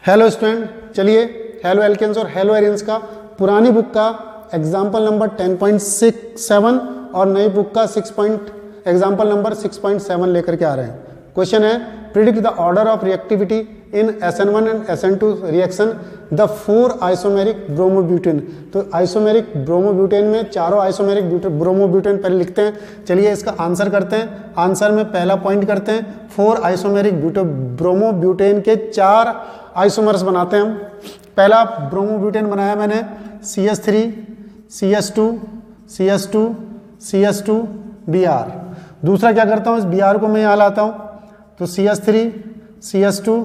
Hello student, चलिए halo alkanes और hello arenes का पुरानी बुक का एग्जाम्पल नंबर 10.67 और नई बुक का एग्जाम्पल नंबर 6.7 लेकर के आ रहे हैं। क्वेश्चन है predict the order of reactivity in SN1 and SN2 reaction the 4 isomeric bromobutane. तो आइसोमेरिक ब्रोमोब्यूटेन में चारों आइसोमेरिक ब्रोमोब्यूटेन पहले लिखते हैं। चलिए इसका आंसर करते हैं। आंसर में पहला पॉइंट करते हैं, 4 आइसोमेरिक ब्रोमोब्यूटेन के 4 आइसोमर्स बनाते हैं हम। पहला ब्रोमोब्यूटेन बनाया मैंने CH3 CH2 CH2 CH2 Br। दूसरा क्या करता हूँ, इस Br को मैं यहाँ लाता हूँ तो CH3 CH2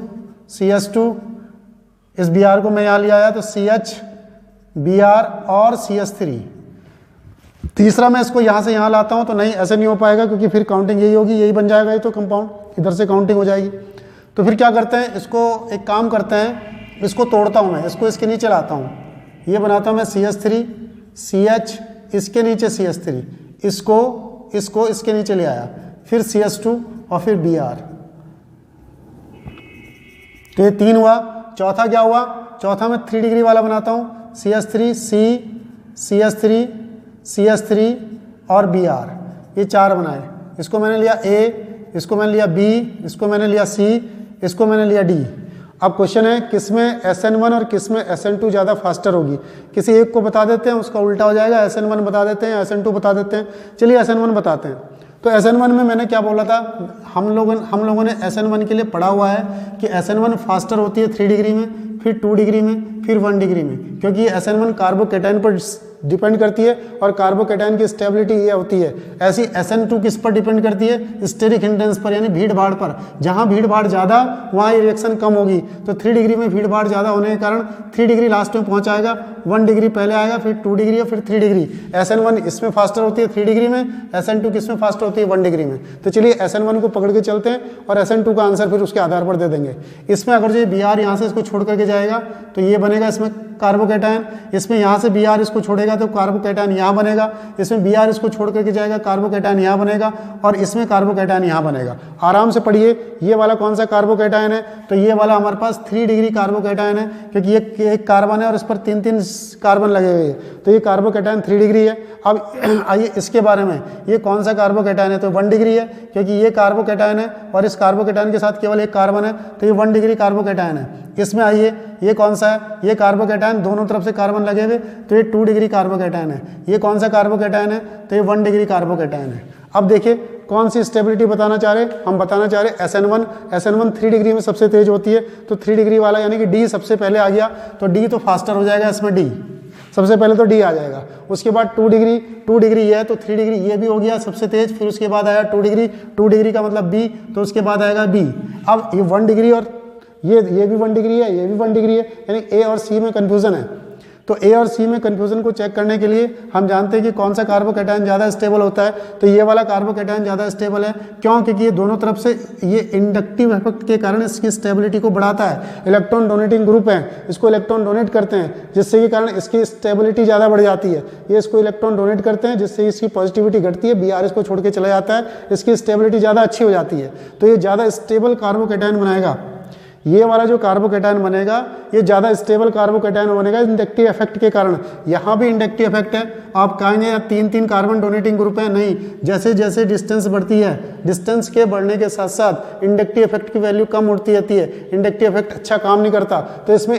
CH2, इस Br को मैं यहाँ ले आया तो CH Br और CH3। तीसरा मैं इसको यहाँ से यहाँ लाता हूँ तो नहीं, ऐसे नहीं हो पाएगा क्योंकि फिर काउंटिंग यही होगी, यही बन जाएगा ये तो कंपाउंड, इधर से काउंटिंग हो जाएगी। तो फिर क्या करते हैं, इसको एक काम करते हैं, इसको तोड़ता हूँ मैं, इसको इसके नीचे लाता हूँ, ये बनाता हूँ मैं CH3 CH, इसके नीचे CH3, इसको इसके नीचे ले आया, फिर CH2 और फिर Br। तो ये 3 हुआ। चौथा क्या हुआ, चौथा मैं 3 डिग्री वाला बनाता हूँ, CH3 C CH3 CH3 और Br, ये 4 बनाए। इसको मैंने लिया A, इसको मैंने लिया B, इसको मैंने लिया C, इसको मैंने लिया D। अब क्वेश्चन है किसमें SN1 और किसमें SN2 ज़्यादा फास्टर होगी। किसी एक को बता देते हैं, उसका उल्टा हो जाएगा, SN1 बता देते हैं, SN2 बता देते हैं। चलिए SN1 बताते हैं। तो SN1 में मैंने क्या बोला था, हम लोगों ने SN1 के लिए पढ़ा हुआ है कि SN1 फास्टर होती है 3 डिग्री में, फिर 2 डिग्री में, फिर 1 डिग्री में, क्योंकि ये SN1 कार्बोकेटाइन पर डिपेंड करती है और कार्बोकेटाइन की स्टेबिलिटी ये होती है। ऐसी SN2 किस पर डिपेंड करती है, स्टेरिक हिंडेंस पर, यानी भीड़ भाड़ पर। जहाँ भीड़ भाड़ ज़्यादा वहाँ ये रिएक्शन कम होगी। तो 3 डिग्री में भीड़ भाड़ ज़्यादा होने के कारण 3 डिग्री लास्ट में पहुँचाएगा, 1 डिग्री पहले आएगा, फिर 2 डिग्री और फिर 3 डिग्री। SN1 इसमें फास्टर होती है 3 डिग्री में, SN2 किस में फास्टर होती है 1 डिग्री में। तो चलिए SN1 को पकड़ के चलते हैं और SN2 का आंसर फिर उसके आधार पर दे देंगे। इसमें अगर जो Br यहाँ से इसको छोड़ करके जाएगा तो ये बनेगा इसमें कार्बोकेटाइन, इसमें यहाँ से Br इसको छोड़ेगा तो कार्बोकेटाइन यहाँ बनेगा, इसमें Br इसको छोड़ करके जाएगा, कार्बोकेटाइन यहाँ बनेगा, और इसमें कार्बोकेटाइन यहाँ बनेगा। आराम से पढ़िए, ये वाला कौन सा कार्बोकेटाइन है, तो ये वाला हमारे पास 3 डिग्री कार्बोकेटाइन है, क्योंकि ये एक कार्बन है और इस पर 3 कार्बन लगे हुए हैं, तो ये कार्बोकेटाइन 3 डिग्री है। अब आइए इसके बारे में, ये कौन सा कार्बोकेटाइन है, तो 1 डिग्री है, क्योंकि ये कार्बोकेटाइन है और इस कार्बोकेटाइन के साथ केवल एक कार्बन है, तो ये 1 डिग्री कार्बोकेटाइन है। इसमें आइए, ये कौन सा है, ये कार्बोकेटाइन, दोनों तरफ से कार्बन लगे हुए, तो ये 2 डिग्री कार्बोकेटाइन है। ये कौन सा कार्बोकेटाइन है, तो ये 1 डिग्री कार्बोकेटाइन है। अब देखिए कौन सी स्टेबिलिटी बताना चाह रहे, हम बताना चाह रहे SN1 3 डिग्री में सबसे तेज होती है, तो 3 डिग्री वाला यानी कि D सबसे पहले आ गया, तो D तो फास्टर हो जाएगा, इसमें D सबसे पहले तो D आ जाएगा। उसके बाद 2 डिग्री ये है तो 3 डिग्री ये भी हो गया सबसे तेज, फिर उसके बाद आया 2 डिग्री का मतलब B, तो उसके बाद आएगा B। अब ये 1 डिग्री और ये भी 1 डिग्री है, ये भी 1 डिग्री है, यानी A और C में कन्फ्यूजन है। तो A और C में कन्फ्यूजन को चेक करने के लिए हम जानते हैं कि कौन सा कार्बोकेटाइन ज़्यादा स्टेबल होता है, तो ये वाला कार्बोकेटाइन ज़्यादा स्टेबल है। क्यों, क्योंकि ये दोनों तरफ से ये इंडक्टिव इफेक्ट के कारण इसकी स्टेबिलिटी को बढ़ाता है। इलेक्ट्रॉन डोनेटिंग ग्रुप है, इसको इलेक्ट्रॉन डोनेट करते हैं, जिससे के कारण इसकी स्टेबिलिटी ज़्यादा बढ़ जाती है। ये इसको इलेक्ट्रॉन डोनेट करते हैं, जिससे इसकी पॉजिटिविटी घटती है, Br इसको छोड़ के चला जाता है, इसकी स्टेबिलिटी ज़्यादा अच्छी हो जाती है, तो ये ज़्यादा स्टेबल कार्बोकेटाइन बनाएगा। ये वाला जो कार्बोकेटाइन बनेगा ये ज़्यादा स्टेबल कार्बोकेटाइन बनेगा इंडक्टिव इफेक्ट के कारण। यहाँ भी इंडक्टिव इफेक्ट है, आप कहेंगे 3 कार्बन डोनेटिंग ग्रुप है, नहीं, जैसे जैसे डिस्टेंस बढ़ती है, डिस्टेंस के बढ़ने के साथ साथ इंडक्टिव इफेक्ट की वैल्यू कम उठती रहती है, इंडक्टिव इफेक्ट अच्छा काम नहीं करता। तो इसमें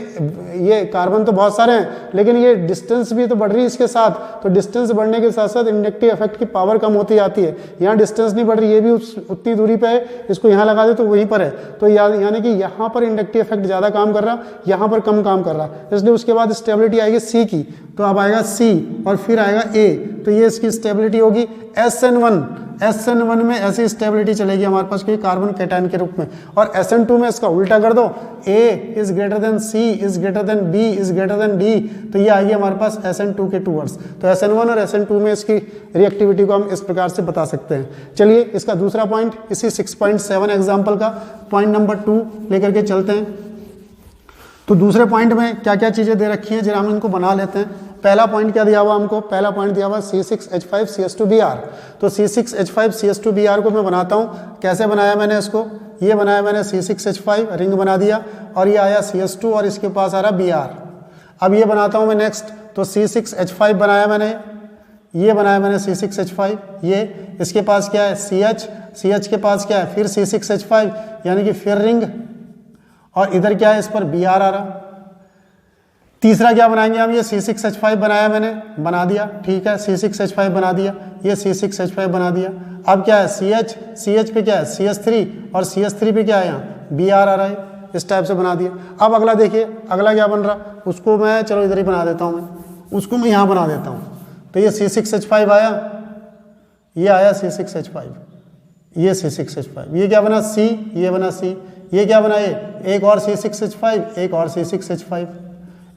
ये कार्बन तो बहुत सारे हैं, लेकिन ये डिस्टेंस भी तो बढ़ रही है इसके साथ, तो डिस्टेंस बढ़ने के साथ साथ इंडक्टिव इफेक्ट की पावर कम होती जाती है। यहाँ डिस्टेंस नहीं बढ़ रही, ये भी उतनी दूरी पर है, इसको यहाँ लगा दे तो वहीं पर है, तो यानी कि यहाँ पर इंडक्टिव इफेक्ट ज़्यादा काम कर रहा, यहाँ पर कम काम कर रहा, इसलिए उसके बाद स्टेबिलिटी आएगी C की, तो अब आएगा C और फिर आएगा A, तो ये इसकी स्टेबिलिटी होगी SN1 में ऐसी स्टेबिलिटी चलेगी हमारे पास कोई कार्बन कैटायन के रूप में। और SN2 में इसका उल्टा कर दो, A is greater than C is greater than B is greater than D, तो ये आएगी हमारे पास SN2 के टूवर्ड्स। तो SN1 और SN2 में इसकी रिएक्टिविटी को हम इस प्रकार से बता सकते हैं। चलिए इसका दूसरा पॉइंट इसी 6.7 एग्जाम्पल का पॉइंट नंबर 2 लेकर के चलते हैं। तो दूसरे पॉइंट में क्या क्या चीज़ें दे रखी हैं, जरा हम इनको बना लेते हैं। पहला पॉइंट क्या दिया हुआ हमको, पहला पॉइंट दिया हुआ C6H5CH2Br। तो C6H5CH2Br को मैं बनाता हूँ, कैसे बनाया मैंने इसको, ये बनाया मैंने C6H5 रिंग बना दिया और ये आया CH2 और इसके पास आ रहा Br। अब ये बनाता हूँ मैं नेक्स्ट, तो C6H5 बनाया मैंने, ये बनाया मैंने C6H5, ये इसके पास क्या है CH के पास क्या है फिर C6H5 यानी कि फिर रिंग, और इधर क्या है इस पर Br आ रहा। तीसरा क्या बनाएंगे हम, ये C6H5 बनाया मैंने, बना दिया, ठीक है, C6H5 बना दिया, ये C6H5 बना दिया। अब क्या है CH पे क्या है CH3 और CH3 पे क्या है यहाँ Br आ रहा है, इस टाइप से बना दिया। अब अगला देखिए, अगला क्या बन रहा, उसको मैं चलो इधर ही बना देता हूँ, मैं उसको मैं यहाँ बना देता हूँ। तो ये C6H5 आया, ये आया C6H5, ये C6H5, ये क्या बना C, ये बना C, ये क्या बना, ये एक और C6H5, एक और C6H5,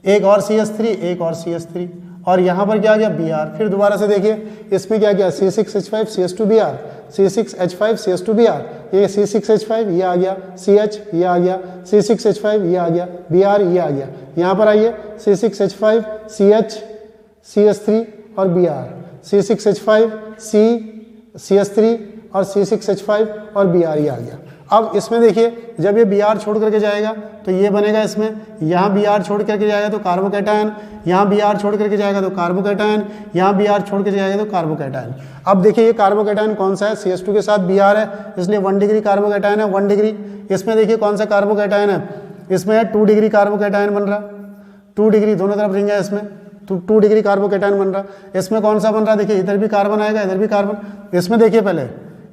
एक और CH3, एक और CH3, और यहाँ पर क्या आ गया Br। फिर दोबारा से देखिए इसमें क्या गया C6H5CH2Br, C6H5CH2Br, ये C6H5 ये आ गया, CH ये आ गया, C6H5 ये आ गया, Br ये आ गया। यहाँ पर आइए C6H5 CH CH3 और Br, C6H5 CH3 और C6H5 और Br ये आ गया। अब इसमें देखिए जब ये Br छोड़ करके जाएगा तो ये बनेगा, इसमें यहाँ Br छोड़ करके जाएगा तो कार्बोकैटायन, यहाँ Br छोड़ करके जाएगा तो कार्बोकैटायन, यहाँ Br छोड़ करके जाएगा तो कार्बोकैटायन। अब देखिए ये कार्बोकैटायन कौन सा है, CH2 के साथ Br है इसलिए 1 डिग्री कार्बोकैटायन है, 1 डिग्री। इसमें देखिए कौन सा कार्बोकैटायन है, इसमें है 2 डिग्री कार्बोकैटायन बन रहा, 2 डिग्री, दोनों तरफ रिंग है इसमें, तो 2 डिग्री कार्बोकैटायन बन रहा। इसमें कौन सा बन रहा, देखिए इधर भी कार्बन आएगा, इधर भी कार्बन। इसमें देखिए पहले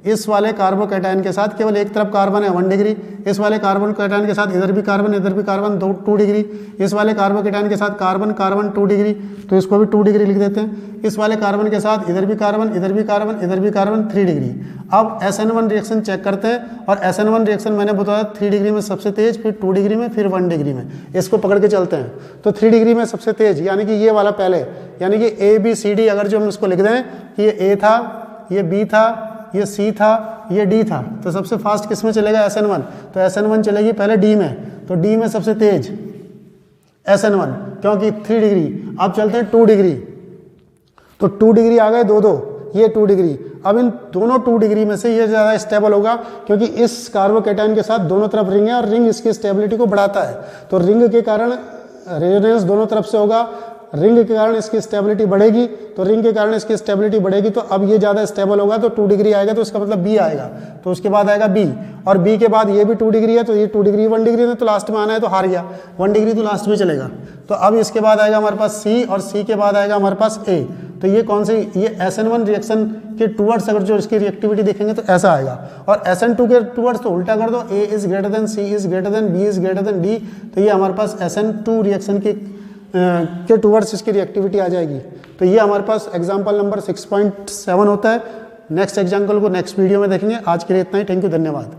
इस वाले कार्बोकैटायन के साथ केवल एक तरफ कार्बन है 1 डिग्री, इस वाले कार्बोकैटायन के साथ इधर भी कार्बन, इधर भी कार्बन, 2 डिग्री। इस वाले कार्बोकैटायन के साथ कार्बन कार्बन 2 डिग्री, तो इसको भी 2 डिग्री लिख देते हैं। इस वाले कार्बन के साथ इधर भी कार्बन, इधर भी कार्बन, इधर भी कार्बन, 3 डिग्री। अब SN1 रिएक्शन चेक करते हैं, और SN1 रिएक्शन मैंने बताया 3 डिग्री में सबसे तेज, फिर 2 डिग्री में, फिर 1 डिग्री में। इसको पकड़ के चलते हैं। तो 3 डिग्री में सबसे तेज यानी कि ये वाला पहले, यानी कि ABCD अगर जो हम इसको लिख दें कि ये A था, ये B था, ये C था, ये D था, तो सबसे फास्ट किस में चलेगा SN1, तो SN1 चलेगी पहले D में, तो D में सबसे तेज SN1 क्योंकि 3 डिग्री। अब चलते हैं 2 डिग्री, तो 2 डिग्री आ गए 2 ये 2 डिग्री। अब इन दोनों 2 डिग्री में से ये ज़्यादा स्टेबल होगा क्योंकि इस कार्बोकैटायन के साथ दोनों तरफ रिंग है और रिंग इसकी स्टेबिलिटी को बढ़ाता है, तो रिंग के कारण रेजोनेंस दोनों तरफ से होगा, रिंग के कारण इसकी स्टेबिलिटी बढ़ेगी, तो रिंग के कारण इसकी स्टेबिलिटी बढ़ेगी, तो अब ये ज़्यादा स्टेबल होगा, तो 2 डिग्री आएगा, तो इसका मतलब B आएगा, तो उसके बाद आएगा B, और B के बाद ये भी 2 डिग्री है, तो ये 2 डिग्री 1 डिग्री में, तो लास्ट में आना है तो हार गया, 1 डिग्री तो लास्ट में चलेगा। तो अब इसके बाद आएगा हमारे पास C, और C के बाद आएगा हमारे पास A। तो ये कौन सी, ये SN1 रिएक्शन के टूवर्ड्स अगर जो इसकी रिएक्टिविटी देखेंगे तो ऐसा आएगा, और SN2 के टूवर्ड्स तो उल्टा कर दो, A is greater than C is greater than B is greater than D, तो ये हमारे पास SN2 रिएक्शन के टूवर्ड्स इसकी रिएक्टिविटी आ जाएगी। तो ये हमारे पास एग्जाम्पल नंबर 6.7 होता है। नेक्स्ट एग्जाम्पल को नेक्स्ट वीडियो में देखेंगे। आज के लिए इतना ही, थैंक यू, धन्यवाद।